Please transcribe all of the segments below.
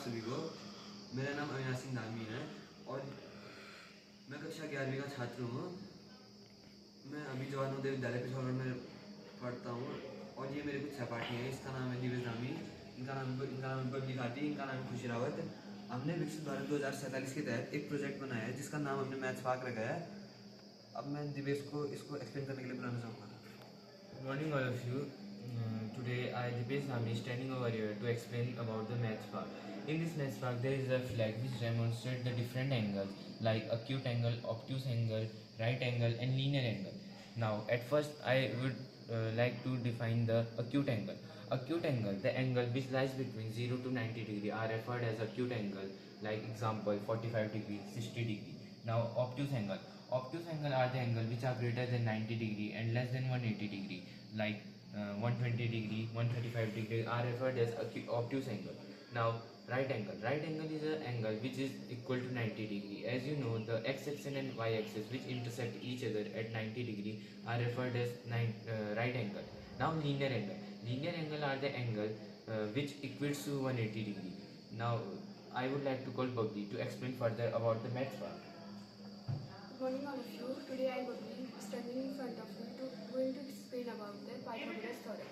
सभी को। मेरा नाम अविनाश सिंह धामी है और मैं कक्षा 11वीं का छात्र हूँ। मैं अभी जवाहर नवोदय विद्यालय पिथौरागढ़ में पढ़ता हूँ और ये मेरे कुछ सहपाठी हैं। इसका नाम है दिव्य धामी, इनका नाम बबली खाती, इनका नाम है खुशी रावत। हमने विकसित भारत 2047 के तहत एक प्रोजेक्ट बनाया है जिसका नाम हमने मैथ्स पार्क रखा है। अब मैं दिवेश को इसको एक्सप्लेन करने के लिए बुलाना चाहूँगा। Good morning, all of you. Today, I, Dipesh Dhami, is standing over here to explain about the maths part. In this maths part, there is a flag which demonstrates the different angles like acute angle, obtuse angle, right angle, and linear angle. Now, at first, I would like to define the acute angle. Acute angle, the angle which lies between 0 to 90 degree, are referred as acute angle. Like example, 45 degree, 60 degree. Now, obtuse angle. Obtuse angle are the angle which are greater than 90 degree and less than 180 degree, like 120 degree, 135 degree are referred as obtuse angle. Now, right angle. Right angle is an angle which is equal to 90 degree. As you know, the x-axis and y-axis which intersect each other at 90 degree are referred as right angle. Now, linear angle. Linear angle are the angle which equates to 180 degree. Now, I would like to call Babli to explain further about the maths part. Good morning all of you. Today I will be standing in front of you going to explain about the Pythagoras theorem.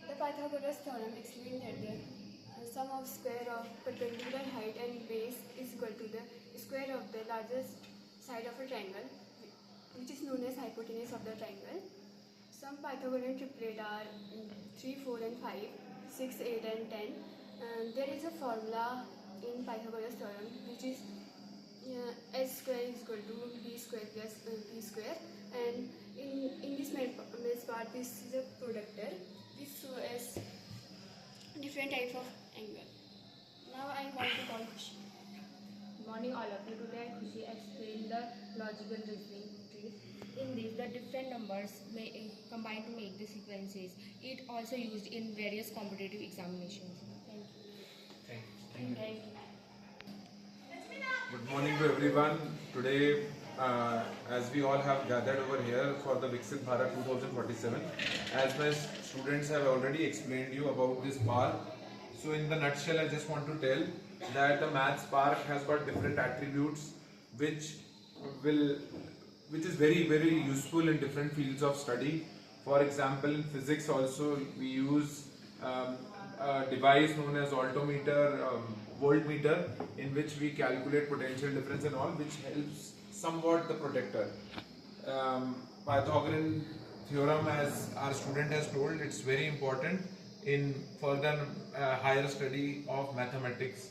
The Pythagoras theorem explains that the sum of square of perpendicular height and base is equal to the square of the largest side of a triangle, which is known as hypotenuse of the triangle. Some Pythagorean triplet are 3, 4 and 5, 6, 8 and 10. There is a formula in Pythagoras theorem which is s square is equal to b square plus b square, and in this maths part this is a productor. This shows as different types of angle. Now I want to call Khushi. Good morning all of you. Today Khushi explain the logical reasoning trees. In this, the different numbers may combine to make the sequences. It also used in various competitive examinations. Thank you. Thank you. Good morning to everyone. Today, as we all have gathered over here for the Viksit Bharat 2047, as my students have already explained you about this park. So in the nutshell, I just want to tell that the maths park has got different attributes which is very useful in different fields of study. For example, in physics also we use a device known as altimeter, voltmeter, in which we calculate potential difference and all, which helps somewhat the protector. Pythagorean theorem, as our student has told, it's very important in further higher study of mathematics.